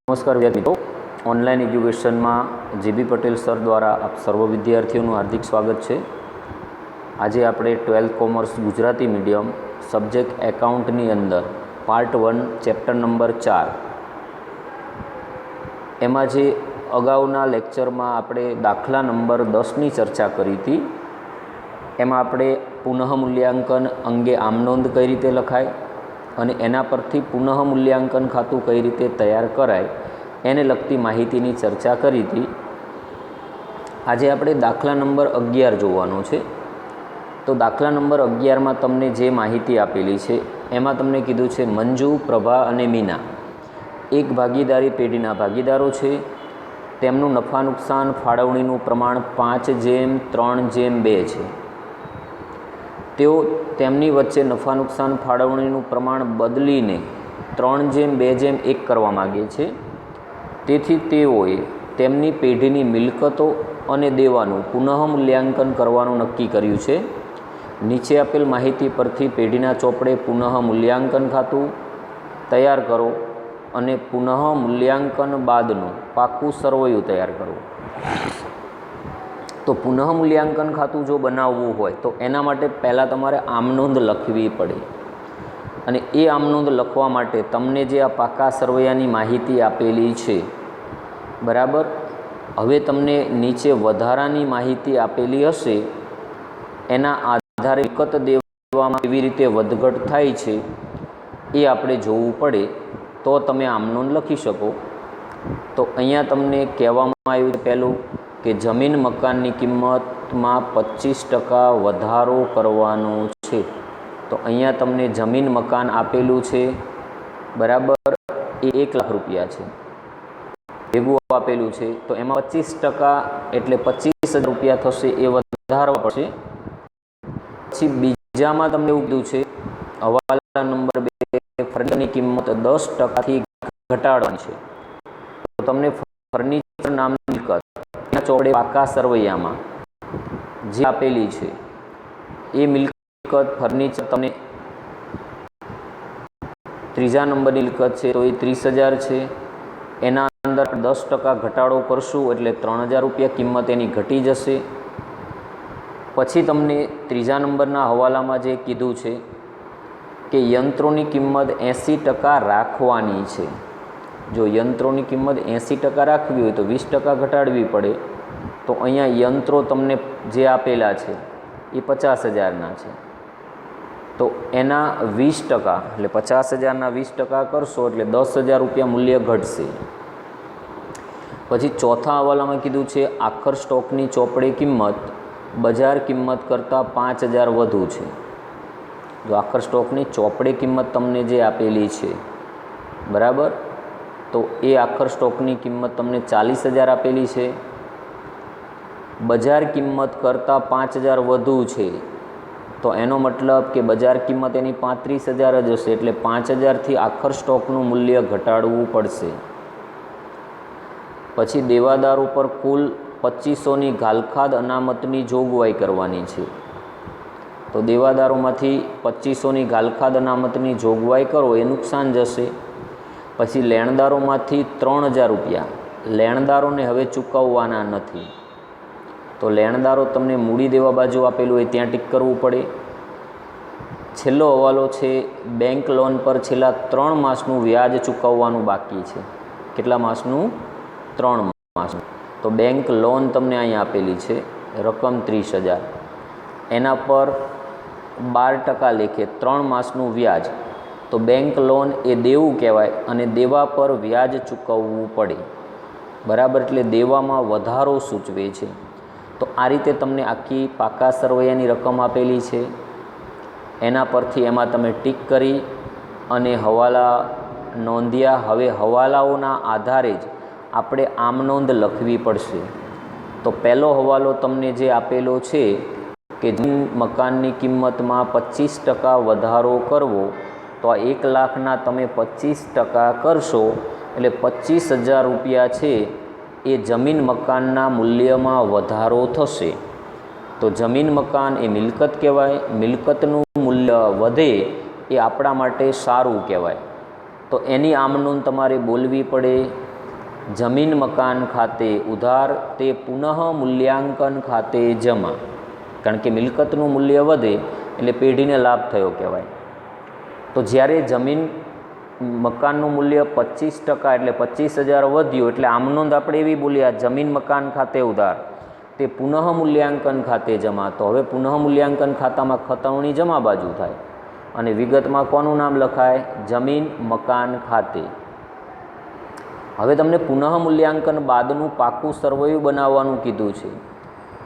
नमस्कार विद्यार्थी मित्रों, ऑनलाइन एज्युकेशन में जीबी पटेल सर द्वारा आप सर्व विद्यार्थीओं हार्दिक स्वागत है। आज आपणे 12th commerce Gujarati medium subject एकाउंटनी अंदर पार्ट 1 चैप्टर नंबर 4 एमां जे अगाउना लेक्चर में आपणे दाखला नंबर 10 नी चर्चा करी थी। एमां आपणे पुनः मूल्यांकन अंगे आम नोंध कई रीते लखाय અને એના પરથી પુનઃ મૂલ્યાંકન ખાતું કઈ રીતે તૈયાર કરાય એને લગતી માહિતીની ચર્ચા કરી હતી। આજે આપણે દાખલા નંબર 11 જોવાનો છે। તો દાખલા નંબર 11માં તમને જે માહિતી આપેલી છે એમાં તમને કીધું છે મંજુ, પ્રભા અને મીના એક ભાગીદારી પેઢીના ભાગીદારો છે। તેમનું નફા નુકસાન ફાળવણીનું પ્રમાણ 5:3:2 છે। તેઓ તેમની વચ્ચે નફા નુકસાન ફાળવણીનું પ્રમાણ બદલીને 3:2:1 કરવા માગે છે। તેથી તેઓએ તેમની પેઢીની મિલકતો અને દેવાનું પુનઃ મૂલ્યાંકન કરવાનું નક્કી કર્યું છે। નીચે આપેલ માહિતી પરથી પેઢીના ચોપડે પુનઃ મૂલ્યાંકન ખાતું તૈયાર કરો અને પુનઃ મૂલ્યાંકન બાદનું પાકું સરવૈયું તૈયાર કરો। तो पुनः मूल्यांकन खातुं जो बनाववुं होय तो एना माटे पहला तमारे आम नोंध लखवी पड़े अने ए आम नोंध लखवा माटे तमने जे आ पाका सरवैयानी माहिती आपेली छे बराबर। हवे तमने नीचे वधारानी माहिती आपेली हशे एना आधारे मिलकत देवामां केवी रीते वधघट थाय छे ए आपणे जोवुं पड़े तो तमे आम नोंध लखी शको। तो अहींया तमने कहेवामां आव्युं पहेलुं कि जमीन मकान की किंमत में 25% वधारो करवानो छे। तो अहींया तमने जमीन मकान आपेलू है बराबर, ए 1 लाख रुपया है भेगू आपेलू है। तो एमां 25% एटले 25,000 रुपया थशे ए वधारवा पड़शे। पछी बीजामां तमने एवुं कीधुं छे हवाला नंबर 2 फर्निचरनी किंमत 10% थी घटाडवानी छे। तो तमने फर्निचर नामनी मिलकत ચોપડે પાકા સરવૈયામાં જે આપેલી છે એ મિલકત ફર્નિચર તમને ત્રીજા નંબરની મિલકત છે તો એ 30,000 છે। એના અંદર 10% ઘટાડો કરશું એટલે 3,000 રૂપિયા કિંમત એની ઘટી જશે। પછી તમને ત્રીજા નંબરના હવાલામાં જે કીધું છે કે યંત્રોની કિંમત 80% રાખવાની છે। जो यंत्रों की किंमत 80% राखवी हो तो 20% घटाड़वी पड़े। तो अहींया यंत्रों तमने जे आपेला है ये 50,000 है। तो एना 20% एटले 50,000 ना 20% करशो एटले 10,000 रुपया मूल्य घटशे। पछी चौथा हवाला में कीधुं छे आखर स्टॉकनी चोपड़े किंमत बजार किंमत करता 5,000 वधु छे। जो आखर स्टॉकनी चोपड़े किंमत तमने जे आपेली है बराबर, तो ये आखर स्टॉकनी किंमत तमने 40,000 आपेली है। बजार किंमत करता 5,000 वधु है तो एनो मतलब कि बजार किंमत एनी 35,000 ज हशे एटले 5,000 थी आखर स्टॉकनु मूल्य घटाड़वुं पड़शे। पछी देवादारो पर कुल 2500 नी घालखाद अनामतनी जोगवाई करवानी छे। तो देवादारोमांथी 2500 नी घालखाद अनामतनी जोगवाई करो ए नुकसान जशे। पछी लेणदारोमांथी 3,000 रुपया लेणदारोने हवे चूकववाना नथी। तो लेणदारो तमने मूडी देवा बाजू आपेलू है त्यां टीक करवू पड़े। छेल्लो हवालो छे बैंक लोन पर छेल्ला 3 मासनुं व्याज चूकववानुं बाकी छे। केटला मासनुं? 3 मासनुं। तो बैंक लोन तमने अहीं आपेली छे रकम 30,000 एना पर 12% लेखे 3 मासनुं व्याज। तो बैंक लोन ए देवू कहेवाय अने देवा पर व्याज चूकववू पड़े बराबर, एटले देवामां वधारो सूचवे छे। तो आ रीते तमने आखी पाका सरवैयानी रकम आपेली छे एना परथी एमां तमे टीक करी अने हवाला नोंध्या। हवे हवालाओना आधारे ज आपणे आम नोंध लखवी पड़शे। तो पहेलो हवालो तमने जे आपेलो छे कि मकाननी किंमतमां 25% वधारो करवो तो आ 1 लाखना तमे 25% करशो एटले 25,000 रुपया है ये जमीन मकानना मूल्यमां वधारो थशे। तो जमीन मकान ए मिलकत कहेवाय। मिलकतनुं मूल्य वधे ए आपणा माटे सारुं कहेवाय। तो एनी आम नोंध तमारे बोलवी पड़े જમીન મકાન ખાતે ઉધાર તે પુનઃ મૂલ્યાંકન ખાતે જમા. કારણ કે મિલકતનું મૂલ્ય વધે એટલે પેઢીને લાભ થયો કહેવાય. તો જ્યારે જમીન મકાનનું મૂલ્ય 25% એટલે 25,000 વધ્યું એટલે આમનોંધ આપણે એવી બોલ્યા જમીન મકાન ખાતે ઉધાર તે પુનઃ મૂલ્યાંકન ખાતે જમા. તો હવે પુનઃ મૂલ્યાંકન ખાતામાં ખતવણી જમા બાજુ થાય અને વિગતમાં કોનું નામ લખાય? જમીન મકાન ખાતે. હવે તમને પુનઃ મૂલ્યાંકન બાદનું પાકું સરવૈયું બનાવવાનું કીધું છે.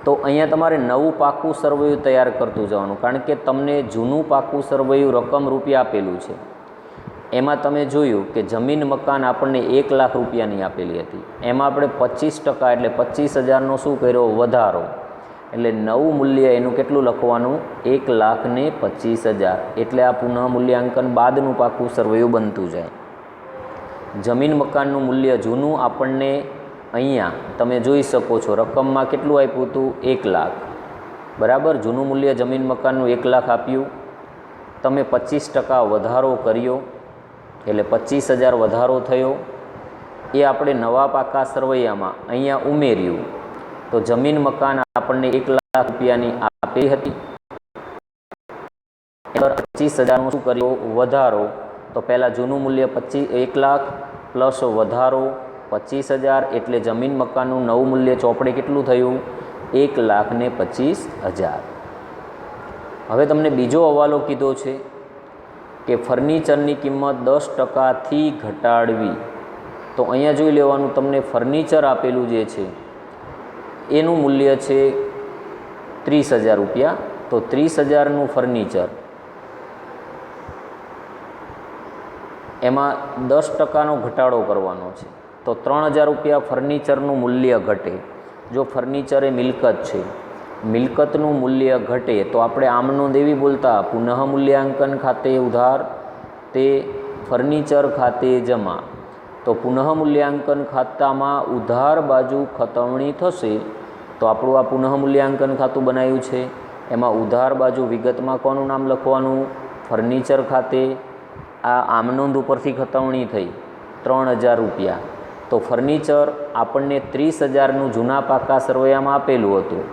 તો અહીંયા તમારે નવું પાકું સરવૈયું તૈયાર કરતું જવાનું, કારણ કે તમને જૂનું પાકું સરવૈયું રકમ રૂપિયા આપેલું છે. એમાં તમે જોયું કે જમીન મકાન આપણને 1 લાખ રૂપિયાની આપેલી હતી, એમાં આપણે 25% એટલે 25,000નો શું કર્યો? વધારો. એટલે નવું મૂલ્ય એનું કેટલું લખવાનું? 1,25,000. એટલે આ પુનઃ મૂલ્યાંકન બાદનું પાકું સરવૈયું બનતું જાય. જમીન મકાનનું મૂલ્ય જૂનું આપણને અહીંયા તમે જોઈ શકો છો રકમમાં કેટલું આપ્યું હતું? 1 લાખ. બરાબર. જૂનું મૂલ્ય જમીન મકાનનું 1 લાખ આપ્યું, તમે 25% વધારો કર્યો એટલે 25,000 વધારો થયો. એ આપણે નવા પાકા સરવૈયામાં અહીંયા ઉમેર્યું. તો જમીન મકાન આપણને 1 લાખ રૂપિયાની આપી હતી, 25,000નું શું કર્યું? વધારો. તો પહેલાં જૂનું મૂલ્ય 1 લાખ પ્લસ વધારો 25,000 એટલે જમીન મકાનનું નવું મૂલ્ય ચોપડે કેટલું થયું? 1,25,000. હવે તમને બીજો હવાલો કીધો છે કે ફર્નિચરની કિંમત 10%થી ઘટાડવી. તો અહીંયા જોઈ લેવાનું, તમને ફર્નિચર આપેલું જે છે એનું મૂલ્ય છે 30,000 રૂપિયા. તો 30,000નું ફર્નિચર, એમાં 10%નો ઘટાડો કરવાનો છે. તો 3,000 રૂપિયા ફર્નિચરનું મૂલ્ય ઘટે. જો ફર્નિચર એ મિલકત છે, મિલકતનું મૂલ્ય ઘટે તો આપણે આમનોંધ એવી બોલતા પુનઃ મૂલ્યાંકન ખાતે ઉધાર તે ફર્નિચર ખાતે જમા. તો પુનઃ મૂલ્યાંકન ખાતામાં ઉધાર બાજુ ખતવણી થશે. તો આપણું આ પુનઃ મૂલ્યાંકન ખાતું બનાવ્યું છે, એમાં ઉધાર બાજુ વિગતમાં કોનું નામ લખવાનું? ફર્નિચર ખાતે. આ આમનોંધ ઉપરથી ખતવણી થઈ 3,000 રૂપિયા. તો ફર્નિચર આપણને 30,000નું જૂના પાકા સરવૈયામાં આપેલું હતું.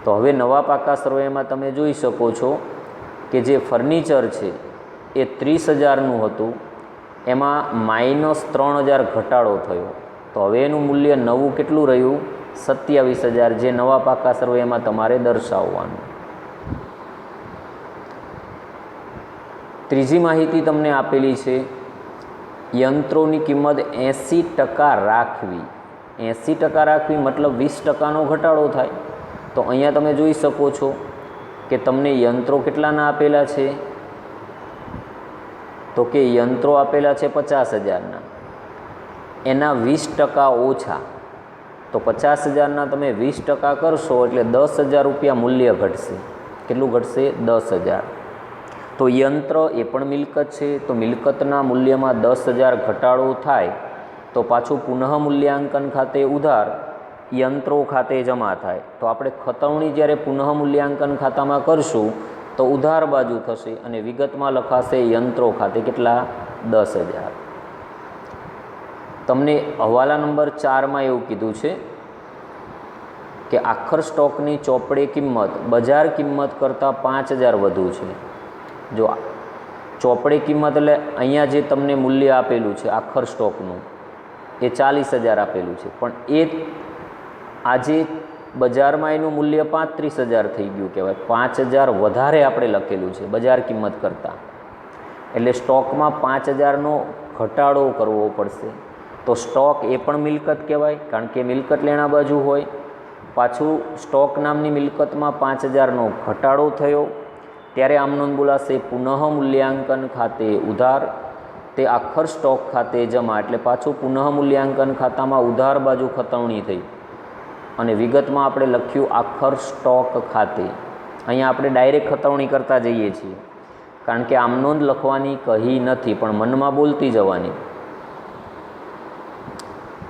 તો હવે નવા પાકા સરવૈયામાં તમે જોઈ શકો છો કે જે ફર્નિચર છે એ 30,000નું હતું, એમાં -3,000 ઘટાડો થયો. તો હવે એનું મૂલ્ય નવું કેટલું રહ્યું? 27,000, જે નવા પાકા સરવૈયામાં તમારે દર્શાવવાનું. ત્રીજી માહિતી તમને આપેલી છે, યંત્રોની કિંમત 80% રાખવી. 80% રાખવી મતલબ 20%નો ઘટાડો થાય. તો અહીંયા તમે જોઈ શકો છો કે તમને યંત્રો કેટલાના આપેલા છે? તો કે યંત્રો આપેલા છે 50,000ના, એના 20% ઓછા. તો 50,000ના તમે 20% કરશો એટલે 10,000 રૂપિયા મૂલ્ય ઘટશે. કેટલું ઘટશે? 10,000. તો યંત્ર એ પણ મિલકત છે, તો મિલકતના મૂલ્યમાં 10,000 ઘટાડો થાય તો પાછું પુનઃ મૂલ્યાંકન ખાતે ઉધાર યંત્રો ખાતે જમા થાય. તો આપણે ખતવણી જ્યારે પુનઃ મૂલ્યાંકન ખાતામાં કરશું તો ઉધાર બાજુ થશે અને વિગતમાં લખાશે યંત્રો ખાતે કેટલા? 10,000. તમને હવાલા નંબર 4માં એવું કીધું છે કે આખર સ્ટોકની ચોપડે કિંમત બજાર કિંમત કરતાં 5,000 વધુ છે. જો ચોપડે કિંમત એટલે અહીંયા જે તમને મૂલ્ય આપેલું છે આખર સ્ટોકનું એ 40,000 આપેલું છે, પણ એ આજે બજારમાં એનું મૂલ્ય 35,000 થઈ ગયું કહેવાય. 5,000 વધારે આપણે લખેલું છે બજાર કિંમત કરતાં, એટલે સ્ટોકમાં 5,000નો ઘટાડો કરવો પડશે. તો સ્ટોક એ પણ મિલકત કહેવાય, કારણ કે મિલકત લેણા બાજુ હોય. પાછું સ્ટોક નામની મિલકતમાં 5,000નો ઘટાડો થયો ત્યારે આમનોંધ બોલાશે પુનઃ મૂલ્યાંકન ખાતે ઉધાર તે આખર સ્ટોક ખાતે જમા. એટલે પાછું પુનઃ મૂલ્યાંકન ખાતામાં ઉધાર બાજુ ખતવણી થઈ અને વિગતમાં આપણે લખ્યું આખર સ્ટોક ખાતે. અહીંયા આપણે ડાયરેક્ટ ખતવણી કરતા જઈએ છીએ, કારણ કે આમનોંધ લખવાની કહી નથી, પણ મનમાં બોલતી જવાની.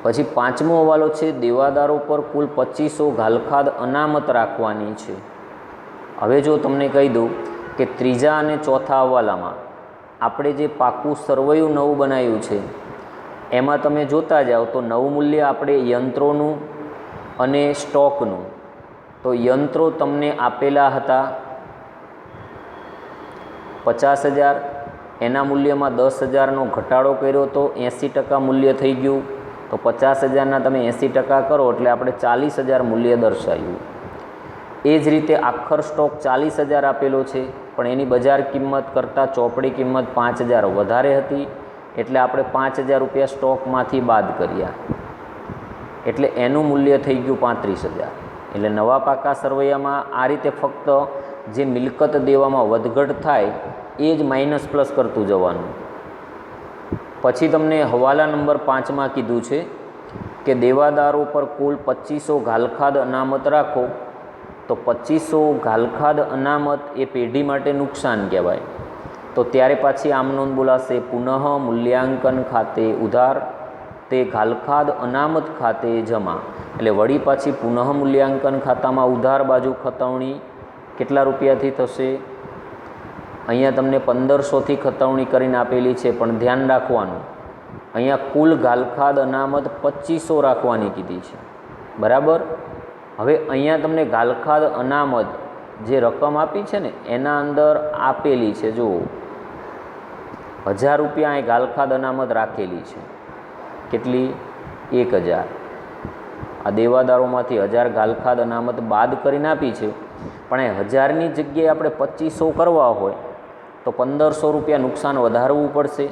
પછી 5મો હવાલો છે, દેવાદારો પર કુલ 2500 ઘાલખાદ અનામત રાખવાની છે. હવે જો તમને કહી દઉં કે ત્રીજા અને ચોથા હવાલામાં આપણે જે પાકું સરવૈયું નવું બનાવ્યું છે એમાં તમે જોતા જાઓ તો નવું મૂલ્ય આપણે યંત્રોનું અને સ્ટોકનું, તો યંત્રો તમને આપેલા હતા 50,000, એના મૂલ્યમાં 10,000નો ઘટાડો કર્યો તો 80% મૂલ્ય થઈ ગયું, તો 50,000ના તમે 80% કરો એટલે આપણે 40,000 મૂલ્ય દર્શાવ્યું. એ જ રીતે આખર સ્ટોક 40,000 આપેલો છે, પણ એની બજાર કિંમત કરતાં ચોપડી કિંમત 5,000 વધારે હતી, એટલે આપણે 5,000 રૂપિયા સ્ટોકમાંથી બાદ કર્યા, એટલે એનું મૂલ્ય થઈ ગયું 35,000. એટલે નવા પાકા સરવૈયામાં આ રીતે ફક્ત જે મિલકત દેવામાં વધઘટ થાય એ જ માઇનસ પ્લસ કરતું જવાનું. પછી તમને હવાલા નંબર 5માં કીધું છે કે દેવાદારો પર કુલ 2500 ઘાલખાદ અનામત રાખો, તો 2500 ઘાલખાદ અનામત એ પેઢી માટે નુકસાન કહેવાય. તો ત્યારે પાછી આમ નોંધ બોલાશે પુનઃ મૂલ્યાંકન ખાતે ઉધાર, તે ઘાલખાદ અનામત ખાતે જમા. એટલે વળી પાછી પુનઃ મૂલ્યાંકન ખાતામાં ઉધાર બાજુ ખતવણી કેટલા રૂપિયાથી થશે? અહીંયા તમને 1500થી ખતવણી કરીને આપેલી છે, પણ ધ્યાન રાખવાનું અહીંયા કુલ ઘાલખાદ અનામત 2500 રાખવાની કીધી છે, બરાબર. હવે અહીંયા તમને ઘાલખાદ અનામત જે રકમ આપી છે ને એના અંદર આપેલી છે, જુઓ 1000 રૂપિયા અહીં ઘાલખાદ અનામત રાખેલી છે. કેટલી? 1000. આ દેવાદારોમાંથી 1000 ઘાલખાદ અનામત બાદ કરીને આપી છે, પણ એ 1000ની જગ્યાએ આપણે 2500 કરવા હોય તો 1500 રૂપિયા નુકસાન વધારવું પડશે.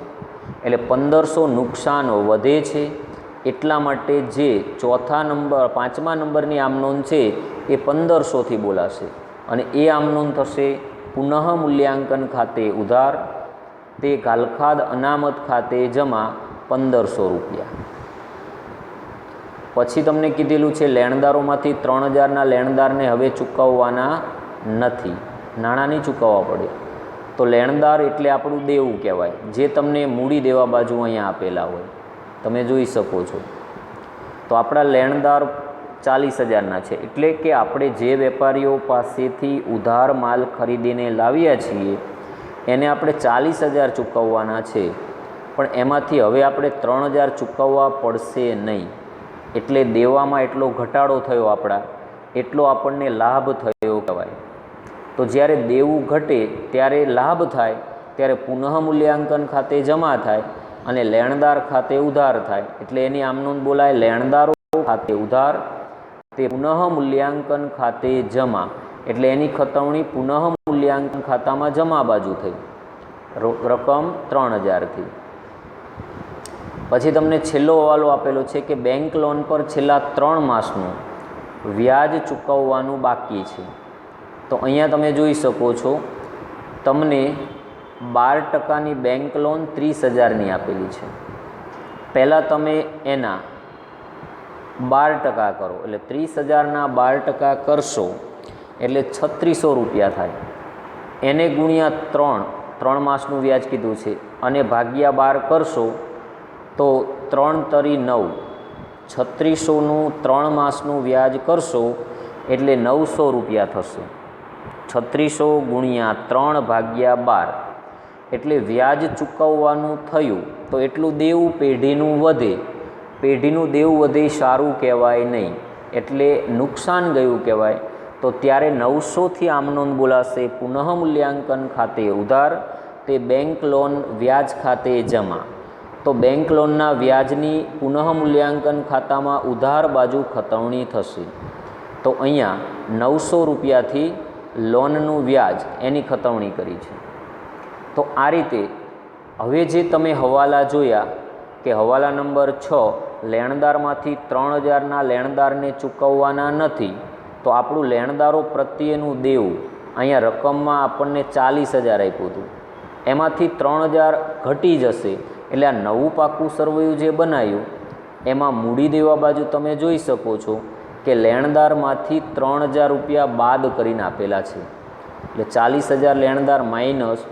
એટલે 1500 નુકસાન વધે છે, એટલા માટે જે પાંચમા નંબરની આમનોંધ છે એ 1500થી બોલાશે, અને એ આમનોંધ થશે પુનઃ મૂલ્યાંકન ખાતે ઉધાર, તે ઘાલખાદ અનામત ખાતે જમા 1500 રૂપિયા. પછી તમને કીધેલું છે લેણદારોમાંથી 3000ના લેણદારને હવે ચૂકવવાના નથી, નાણાં નહીં ચૂકવવા પડે. તો લેણદાર એટલે આપણું દેવું કહેવાય, જે તમને મૂડી દેવા બાજુ અહીંયા આપેલા હોય, તમે જોઈ શકો છો. તો આપણા લેણદાર 40,000ના છે, એટલે કે આપણે જે વેપારીઓ પાસેથી ઉધાર માલ ખરીદીને લાવ્યા છીએ એને આપણે 40,000 ચૂકવવાના છે, પણ એમાંથી હવે આપણે 3,000 ચૂકવવા પડશે નહીં. એટલે દેવામાં એટલો ઘટાડો થયો, આપણા એટલો આપણને લાભ થયો કહેવાય. તો જ્યારે દેવું ઘટે ત્યારે લાભ થાય, ત્યારે પુનઃ મૂલ્યાંકન ખાતે જમા થાય અને લેણદાર ખાતે ઉધાર થાય. એટલે એની આમનોંધ બોલાય લેણદારો ખાતે ઉધાર, તે પુનઃ મૂલ્યાંકન ખાતે જમા. એટલે એની ખતવણી પુનઃ મૂલ્યાંકન ખાતામાં જમા બાજુ થઈ, રકમ 3000થી. પછી તમને છેલ્લો હવાલો આપેલો છે કે બેંક લોન પર છેલ્લા 3 માસનું વ્યાજ ચૂકવવાનું બાકી છે. તો અહીંયા તમે જોઈ શકો છો, તમને 12%ની બેંક લોન 30,000ની આપેલી છે. પહેલાં તમે એના 12% કરો, એટલે 30,000ના 12% કરશો એટલે 3600 રૂપિયા થાય. એને ગુણ્યા 3 માસનું વ્યાજ કીધું છે, અને ભાગ્યા 12 કરશો તો 3 તરી 9, 3600નું 3 માસનું વ્યાજ કરશો એટલે 900 રૂપિયા થશે. 3600 ગુણ્યા 3 ભાગ્યા 12, એટલે વ્યાજ ચૂકવવાનું થયું તો એટલું દેવું પેઢીનું વધે. પેઢીનું દેવું વધે સારું કહેવાય નહીં, એટલે નુકસાન ગયું કહેવાય. તો ત્યારે 900થી આમનોંધ બોલાશે પુનઃ મૂલ્યાંકન ખાતે ઉધાર, તે બેંક લોન વ્યાજ ખાતે જમા. તો બેંક લોનના વ્યાજની પુનઃ મૂલ્યાંકન ખાતામાં ઉધાર બાજુ ખતવણી થશે. તો અહીંયા 900 રૂપિયાથી લોનનું વ્યાજ એની ખતવણી કરી છે. તો આ રીતે હવે જે તમે હવાલા જોયા કે હવાલા નંબર 6 લેણદારમાંથી 3000ના લેણદારને ચૂકવવાના નથી, તો આપણું લેણદારો પ્રત્યેનું દેવું અહીંયા રકમમાં આપણને 40,000 આપ્યું હતું, એમાંથી 3000 ઘટી જશે. એટલે આ નવું પાકું સરવૈયું જે બનાવ્યું એમાં મૂડી દેવા બાજુ તમે જોઈ શકો છો કે લેણદારમાંથી 3000 રૂપિયા બાદ કરીને આપેલા છે. એટલે 40,000 લેણદાર માઇનસ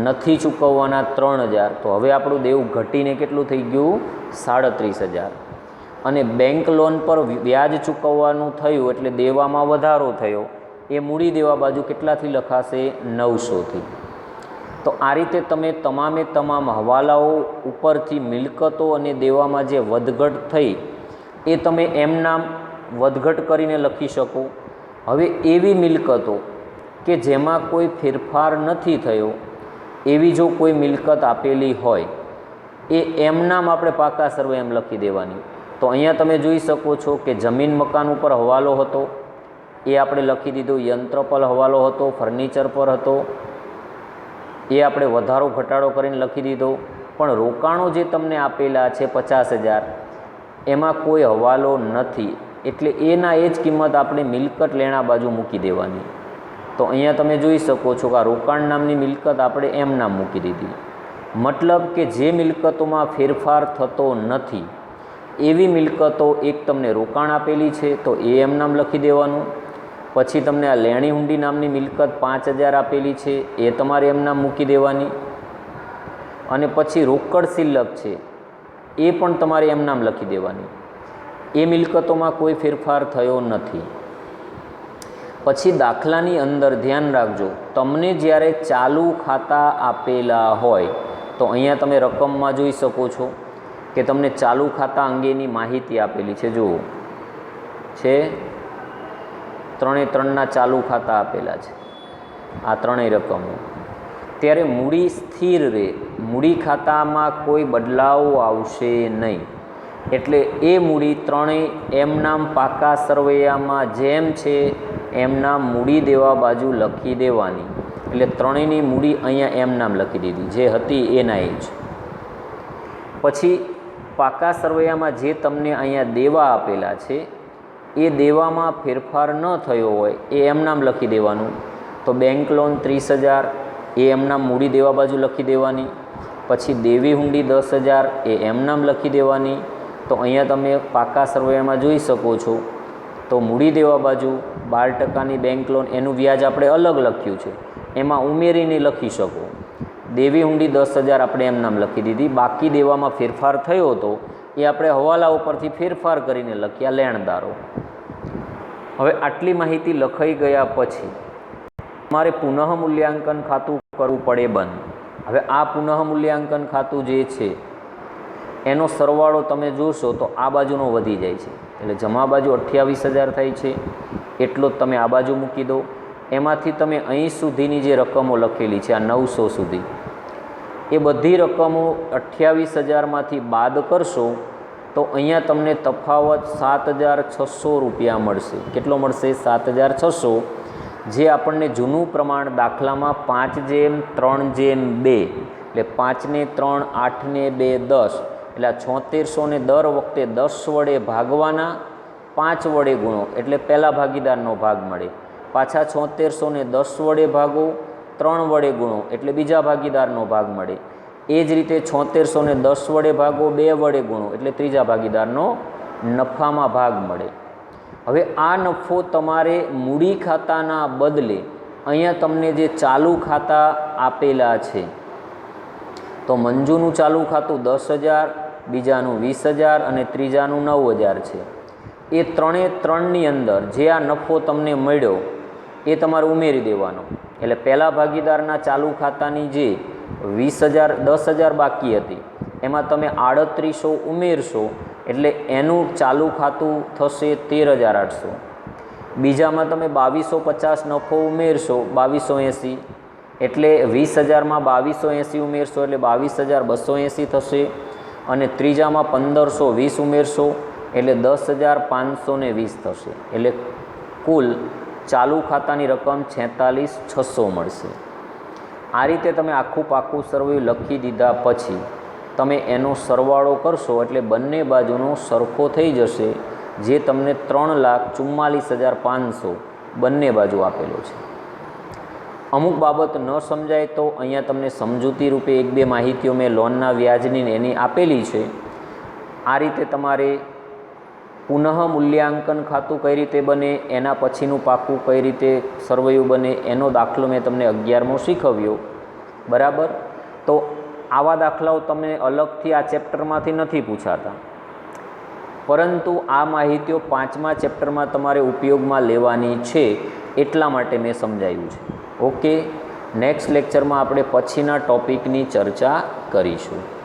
નથી ચૂકવવાના 3000, તો હવે આપણું દેવું ઘટીને કેટલું થઈ ગયું? 37,000. અને બેંક લોન પર વ્યાજ ચૂકવવાનું થયું એટલે દેવામાં વધારો થયો, એ મૂડી દેવા બાજુ કેટલાથી લખાશે? 900થી. તો આ રીતે તમે તમામે તમામ હવાલાઓ ઉપરથી મિલકતો અને દેવામાં જે વધઘટ થઈ એ તમે એમનામ વધઘટ કરીને લખી શકો. હવે એવી મિલકતો કે જેમાં કોઈ ફેરફાર નથી થયો એવી જો કોઈ મિલકત આપેલી હોય એ એમનામ આપણે પાકા સર્વે એમ લખી દેવાની. તો અહીંયા તમે જોઈ શકો છો કે જમીન મકાન ઉપર હવાલો હતો એ આપણે લખી દીધો, યંત્ર પર હવાલો હતો, ફર્નિચર પર હતો એ આપણે વધારો ઘટાડો કરીને લખી દીધો. પણ રોકાણો જે તમને આપેલા છે 50,000 એમાં કોઈ હવાલો નથી એટલે એના એ જ કિંમત આપણે મિલકત લેણા બાજુ મૂકી દેવાની. તો અહીંયા તમે જોઈ શકો છો કે આ રોકાણ નામની મિલકત આપણે એમ નામ મૂકી દીધી. મતલબ કે જે મિલકતોમાં ફેરફાર થતો નથી એવી મિલકતો એક તમને રોકાણ આપેલી છે તો એ એમ નામ લખી દેવાનું. પછી તમને આ લેણી હુંડી નામની મિલકત 5,000 આપેલી છે એ તમારે એમ નામ મૂકી દેવાની. અને પછી રોકડ શિલ્લક છે એ પણ તમારે એમ નામ લખી દેવાની. એ મિલકતોમાં કોઈ ફેરફાર થયો નથી. પછી દાખલાની અંદર ધ્યાન રાખજો, તમને જ્યારે ચાલુ ખાતા આપેલા હોય તો અહીંયા તમે રકમમાં જોઈ શકો છો કે તમને ચાલુ ખાતા અંગેની માહિતી આપેલી છે. જુઓ છે 3 ચાલુ ખાતા આપેલા છે, આ ત્રણેય રકમો. ત્યારે મૂડી સ્થિર રહે, મૂડી ખાતામાં કોઈ બદલાવ આવશે નહીં. એટલે એ મૂડી ત્રણેય એમનામ પાકા સરવૈયામાં જેમ છે એમનામ મૂડી દેવા બાજુ લખી દેવાની. એટલે ત્રણેયની મૂડી અહીંયા એમ નામ લખી દીધી, જે હતી એના એ જ. પછી પાકા સરવૈયામાં જે તમને અહીંયા દેવા આપેલા છે એ દેવામાં ફેરફાર ન થયો હોય એ એમ નામ લખી દેવાનું. તો બેંક લોન 30,000 એ એમ નામ મૂડી દેવા બાજુ લખી દેવાની. પછી દેવી હુંડી 10,000 એ એમ નામ લખી દેવાની. તો અહીંયા તમે પાકા સરવૈયામાં જોઈ શકો છો તો મૂડી દેવા બાજુ 12% બેંક લોન એનું વ્યાજ આપણે અલગ લખ્યું છે, એમાં ઉમેરીને લખી શકો. દેવી હુંડી 10,000 આપણે એમ નામ લખી દીધી. બાકી દેવામાં ફેરફાર થયો હતો એ આપણે હવાલા ઉપરથી ફેરફાર કરીને લખ્યા લેણદારો. હવે આટલી માહિતી લખાઈ ગયા પછી તમારે પુનઃ મૂલ્યાંકન ખાતું કરવું પડે બંધ. હવે આ પુનઃ મૂલ્યાંકન ખાતું જે છે એનો સરવાળો તમે જોશો તો આ બાજુનો વધી જાય છે. એટલે જમા બાજુ 28,000 થાય છે એટલો જ તમે આ બાજુ મૂકી દો. એમાંથી તમે અહીં સુધીની જે રકમો લખેલી છે આ 900 સુધી એ બધી રકમો 28,000માંથી બાદ કરશો તો અહીંયા તમને તફાવત 7,600 રૂપિયા મળશે. કેટલો મળશે? 7,600, જે આપણને જૂનું પ્રમાણ દાખલામાં 5/3/2 એટલે 5 ને 3 8 ને 2 10 એટલે 7600 ને દર વખતે 10 વડે ભાગવાના, 5 વડે ગુણો એટલે પહેલા ભાગીદારનો ભાગ મળે. પાછા 7600 ને 10 વડે ભાગો, 3 વડે ગુણો એટલે બીજા ભાગીદારનો ભાગ મળે. એ જ રીતે 7600 ને 10 વડે ભાગો, 2 વડે ગુણો એટલે ત્રીજા ભાગીદારનો નફામાં ભાગ મળે. હવે આ નફો તમારે મૂડી ખાતાના બદલે અહીંયા તમને જે ચાલુ ખાતા આપેલા છે તો મંજૂનું ચાલુ ખાતું 10,000, બીજાનું 20,000 અને ત્રીજાનું 9,000 છે. એ ત્રણની અંદર જે આ નફો તમને મળ્યો એ તમારે ઉમેરી દેવાનો. એટલે પહેલા ભાગીદારના ચાલુ ખાતાની જે 20,000 10,000 બાકી હતી એમાં તમે 3800 ઉમેરશો એટલે એનું ચાલુ ખાતું થશે 13,800. બીજામાં તમે 2,250 નફો ઉમેરશો 2,280 એટલે 20,000માં 2,280 ઉમેરશો એટલે 22,280 થશે. અને ત્રીજામાં 1,520 ઉમેરશો એટલે 10,520 થશે. એટલે કુલ ચાલુ ખાતાની રકમ 46,600 મળશે. આ રીતે તમે આખું પાકું સરવૈયું લખી દીધા પછી તમે એનો સરવાળો કરશો એટલે બંને બાજુનો સરખો થઈ જશે, જે તમને 3,44,500 બંને બાજુ આપેલો છે. અમુક બાબત ન સમજાય તો અહીંયા તમને સમજૂતી રૂપે 1-2 માહિતીઓ મેં લોનના વ્યાજની એની આપેલી છે. આ રીતે તમારે પુનઃ મૂલ્યાંકન ખાતું કઈ રીતે બને, એના પછીનું પાકું કઈ રીતે સરવૈયું બને એનો દાખલો મેં તમને 11મો શીખવ્યો. બરાબર? તો આવા દાખલાઓ તમને અલગથી આ ચેપ્ટરમાંથી નથી પૂછાતા, પરંતુ આ માહિતીઓ 5મા ચેપ્ટરમાં તમારે ઉપયોગમાં લેવાની છે એટલા માટે મેં સમજાવ્યું છે. ઓકે, નેક્સ્ટ લેક્ચરમાં આપણે પછીના ટૉપિકની ચર્ચા કરીશું.